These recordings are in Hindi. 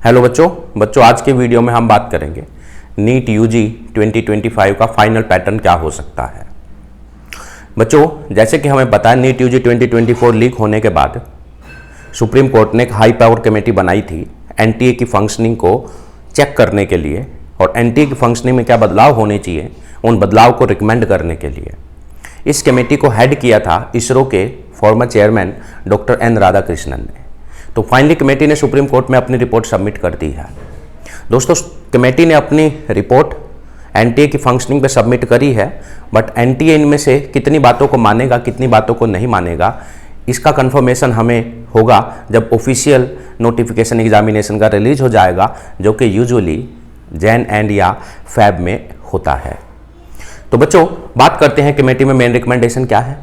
हेलो बच्चों आज के वीडियो में हम बात करेंगे नीट यूजी 2025 का फाइनल पैटर्न क्या हो सकता है। बच्चों जैसे कि हमें पता है नीट यूजी 2024 लीक होने के बाद सुप्रीम कोर्ट ने एक हाई पावर कमेटी बनाई थी एनटीए की फंक्शनिंग को चेक करने के लिए और एनटीए की फंक्शनिंग में क्या बदलाव होने चाहिए उन बदलाव को रिकमेंड करने के लिए। इस कमेटी को हेड किया था इसरो के former chairman doctor N Radhakrishnan ने। तो फाइनली कमेटी ने सुप्रीम कोर्ट में अपनी रिपोर्ट सबमिट कर दी है। दोस्तों कमेटी ने अपनी रिपोर्ट एनटीए की फंक्शनिंग पे सबमिट करी है, बट एनटीए इनमें से कितनी बातों को मानेगा कितनी बातों को नहीं मानेगा इसका कंफर्मेशन हमें होगा जब ऑफिशियल नोटिफिकेशन एग्जामिनेशन का रिलीज हो जाएगा, जो कि यूजुअली जैन एंड या फैब में होता है। तो बच्चों बात करते हैं कमेटी में मेन रिकमेंडेशन क्या है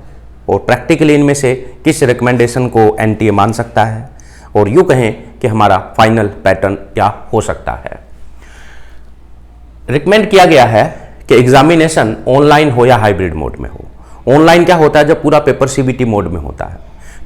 और प्रैक्टिकली इनमें से किस रिकमेंडेशन को एनटीए मान सकता है और यूँ कहें कि हमारा फाइनल पैटर्न क्या हो सकता है। रिकमेंड किया गया है कि एग्जामिनेशन ऑनलाइन हो या हाइब्रिड मोड में हो। ऑनलाइन क्या होता है जब पूरा पेपर सीबीटी मोड में होता है,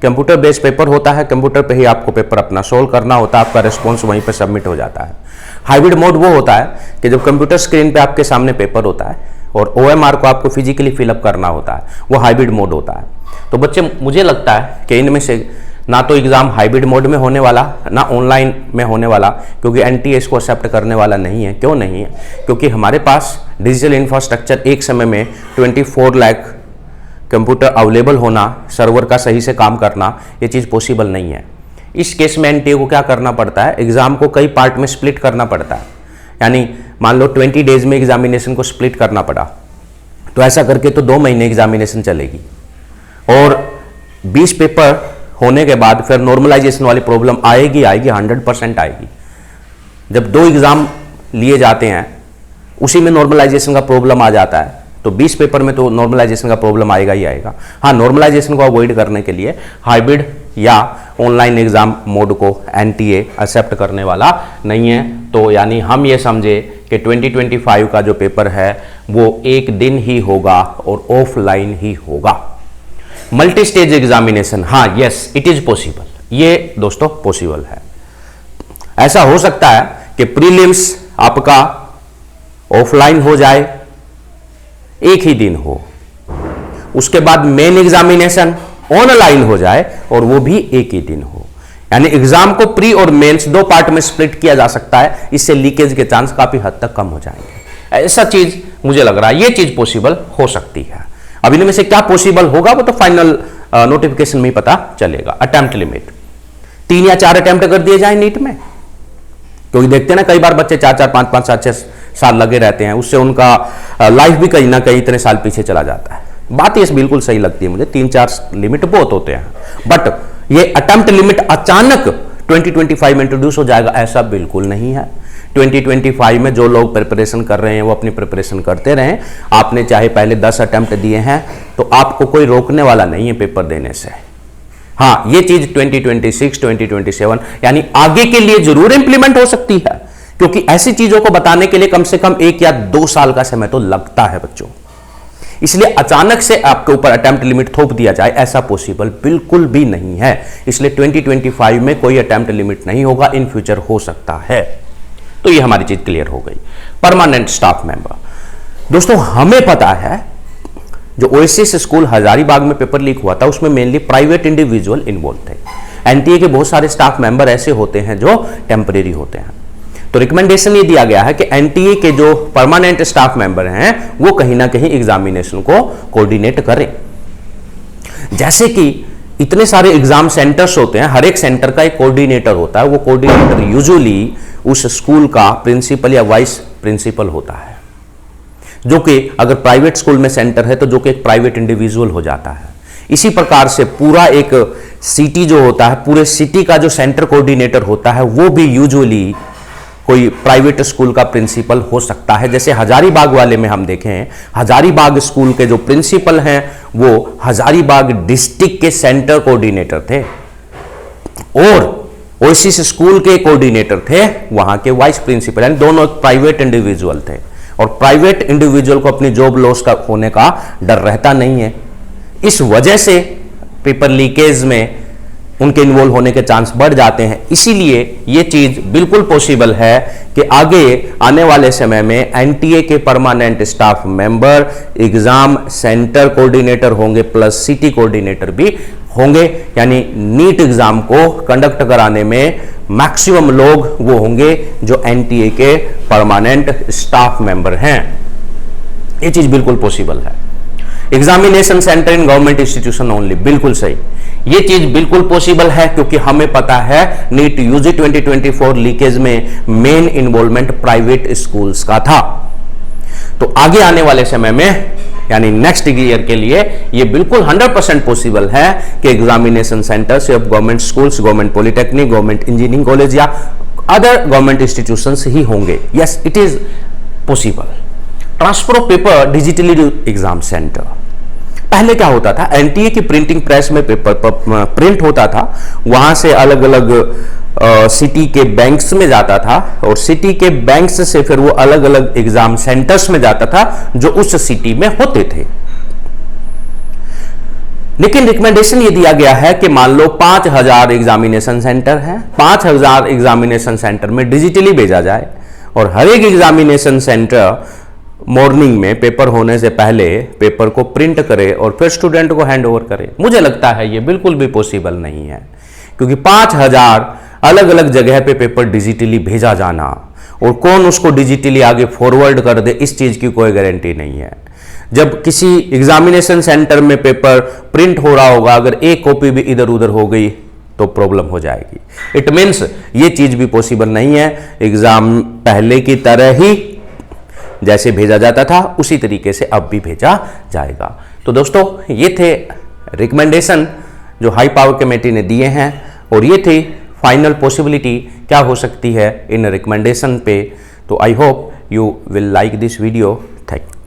कंप्यूटर बेस्ड पेपर होता है, कंप्यूटर पे ही आपको पेपर अपना सोल्व करना होता है, आपका रिस्पॉन्स वहीं पे सबमिट हो जाता है। हाइब्रिड मोड वो होता है कि जब कंप्यूटर स्क्रीन पे आपके सामने पेपर होता है और ओएमआर को आपको फिजिकली फिलअप करना होता है, वो हाइब्रिड मोड होता है। तो बच्चे मुझे लगता है कि इनमें से ना तो एग्जाम हाइब्रिड मोड में होने वाला ना ऑनलाइन में होने वाला, क्योंकि एनटीए इसको एक्सेप्ट करने वाला नहीं है। क्यों नहीं है? क्योंकि हमारे पास डिजिटल इंफ्रास्ट्रक्चर एक समय में 24 लाख कंप्यूटर अवेलेबल होना, सर्वर का सही से काम करना, ये चीज़ पॉसिबल नहीं है। इस केस में एनटीए को क्या करना पड़ता है, एग्जाम को कई पार्ट में स्प्लिट करना पड़ता है। यानी मान लो 20 डेज में एग्जामिनेशन को स्प्लिट करना पड़ा, तो ऐसा करके तो 2 महीने एग्जामिनेशन चलेगी और 20 पेपर होने के बाद फिर नॉर्मलाइजेशन वाली प्रॉब्लम आएगी 100% आएगी। जब 2 एग्जाम लिए जाते हैं उसी में नॉर्मलाइजेशन का प्रॉब्लम आ जाता है, तो 20 पेपर में तो नॉर्मलाइजेशन का प्रॉब्लम आएगा ही आएगा। हाँ, नॉर्मलाइजेशन को अवॉइड करने के लिए हाइब्रिड या ऑनलाइन एग्जाम मोड को एनटीए एक्सेप्ट करने वाला नहीं है। तो यानी हम ये समझे कि 2025 का जो पेपर है वो एक दिन ही होगा और ऑफलाइन ही होगा। मल्टी स्टेज एग्जामिनेशन, हाँ यस इट इज पॉसिबल, ये दोस्तों पॉसिबल है। ऐसा हो सकता है कि प्रीलिम्स आपका ऑफलाइन हो जाए, एक ही दिन हो, उसके बाद मेन एग्जामिनेशन ऑनलाइन हो जाए और वो भी एक ही दिन हो। यानी एग्जाम को प्री और मेंस 2 पार्ट में स्प्लिट किया जा सकता है, इससे लीकेज के चांस काफी हद तक कम हो जाएंगे। ऐसा चीज मुझे लग रहा है, ये चीज पॉसिबल हो सकती है। अब इनमें से क्या पॉसिबल होगा वो तो फाइनल नोटिफिकेशन में ही पता चलेगा। अटेम्प्ट लिमिट 3 या 4 अटेम्प्ट कर दिए जाए नीट में, क्योंकि देखते हैं ना कई बार बच्चे 4-4, 5-5, 7-6 साल लगे रहते हैं, उससे उनका लाइफ भी कहीं ना कहीं इतने साल पीछे चला जाता है। बात ये बिल्कुल सही लगती है मुझे, 3-4 लिमिट बहुत होते हैं, बट ये अटेम्प्ट लिमिट अचानक 2025 में इंट्रोड्यूस हो जाएगा ऐसा बिल्कुल नहीं है। 2025 में जो लोग प्रिपरेशन कर रहे हैं वो अपनी प्रिपरेशन करते रहें। आपने चाहे पहले 10 अटेम्प्ट दिए हैं तो आपको कोई रोकने वाला नहीं है पेपर देने से। हाँ, ये चीज 2026, 2027 यानी आगे के लिए जरूर इंप्लीमेंट हो सकती है, क्योंकि ऐसी चीजों को बताने के लिए कम से कम 1 या 2 साल का समय तो लगता है बच्चों। इसलिए अचानक से आपके ऊपर अटेम्प्ट लिमिट थोप दिया जाए ऐसा पॉसिबल बिल्कुल भी नहीं है। इसलिए 2025 में कोई अटेम्प्ट लिमिट नहीं होगा, इन फ्यूचर हो सकता है। तो ये हमारी चीज क्लियर हो गई। परमानेंट स्टाफ मेंबर, दोस्तों हमें पता है जो ओएसिस स्कूल हजारीबाग में पेपर लीक हुआ था उसमें मेनली प्राइवेट इंडिविजुअल इन्वॉल्व थे। एनटीए के बहुत सारे स्टाफ मेंबर ऐसे होते हैं जो टेम्परेरी होते हैं। तो रिकमेंडेशन ये दिया गया है कि एनटीए के जो परमानेंट स्टाफ मेंबर हैं वो कहीं ना कहीं एग्जामिनेशन को कोऑर्डिनेट करें। जैसे कि इतने सारे एग्जाम सेंटर्स होते हैं, हर एक सेंटर का एक कोऑर्डिनेटर होता है। वो कोऑर्डिनेटर यूजुअली उस स्कूल का प्रिंसिपल या वाइस प्रिंसिपल होता है, जो कि अगर प्राइवेट स्कूल में सेंटर है तो जो कि एक प्राइवेट इंडिविजुअल हो जाता है। इसी प्रकार से पूरा एक सिटी जो होता है, पूरे सिटी का जो सेंटर कोऑर्डिनेटर होता है वो भी यूजुअली कोई प्राइवेट स्कूल का प्रिंसिपल हो सकता है। जैसे हजारीबाग वाले में हम देखें, हजारीबाग स्कूल के जो प्रिंसिपल हैं वो हजारीबाग डिस्ट्रिक्ट के सेंटर कोऑर्डिनेटर थे और ओएसिस स्कूल के कोऑर्डिनेटर थे वहां के वाइस प्रिंसिपल, यानी दोनों प्राइवेट इंडिविजुअल थे। और प्राइवेट इंडिविजुअल को अपनी जॉब लॉस का होने का डर रहता नहीं है। इस वजह से पेपर लीकेज में उनके इन्वॉल्व होने के चांस बढ़ जाते हैं। इसीलिए ये चीज बिल्कुल पॉसिबल है कि आगे आने वाले समय में एनटीए के permanent staff member exam centre coordinator होंगे प्लस सिटी कोऑर्डिनेटर भी होंगे, यानी नीट एग्जाम को कंडक्ट कराने में मैक्सिमम लोग वो होंगे जो एनटीए के परमानेंट स्टाफ मेंबर हैं। ये चीज बिल्कुल पॉसिबल है। Examination centre in government institution only, बिल्कुल सही, ये चीज बिल्कुल पॉसिबल है क्योंकि हमें पता है नीट यूजी 2024 लीकेज में मेन इन्वॉल्वमेंट प्राइवेट स्कूल्स का था। तो आगे आने वाले समय में यानी नेक्स्ट ईयर के लिए ये बिल्कुल 100% पॉसिबल है कि एग्जामिनेशन सेंटर सिर्फ government schools, government polytechnic, government engineering college या अदर गवर्नमेंट इंस्टीट्यूशंस ही होंगे। Yes, it is possible. Transfer of paper digitally to exam centre. पहले क्या होता था, एनटीए की प्रिंटिंग प्रेस में पेपर प्रिंट होता था, वहां से अलग अलग सिटी के बैंक्स में जाता था और सिटी के बैंक्स से फिर वो अलग अलग एग्जाम सेंटर्स में जाता था जो उस सिटी में होते थे। लेकिन रिकमेंडेशन ये दिया गया है कि मान लो 5000 एग्जामिनेशन सेंटर हैं, 5000 एग्जामिनेशन सेंटर में डिजिटली भेजा जाए और हर एक एग्जामिनेशन सेंटर मॉर्निंग में पेपर होने से पहले पेपर को प्रिंट करे और फिर स्टूडेंट को हैंड ओवर करे। मुझे लगता है ये बिल्कुल भी पॉसिबल नहीं है, क्योंकि 5000 अलग अलग जगह पे पेपर डिजिटली भेजा जाना और कौन उसको डिजिटली आगे फॉरवर्ड कर दे, इस चीज की कोई गारंटी नहीं है। जब किसी एग्जामिनेशन सेंटर में पेपर प्रिंट हो रहा होगा, अगर एक कॉपी भी इधर उधर हो गई तो प्रॉब्लम हो जाएगी। इट मीन्स ये चीज भी पॉसिबल नहीं है। एग्जाम पहले की तरह ही जैसे भेजा जाता था उसी तरीके से अब भी भेजा जाएगा। तो दोस्तों, ये थे रिकमेंडेशन जो हाई पावर कमेटी ने दिए हैं और ये थी फाइनल पॉसिबिलिटी क्या हो सकती है इन रिकमेंडेशन पे। तो I hope you will like this video. Thank you.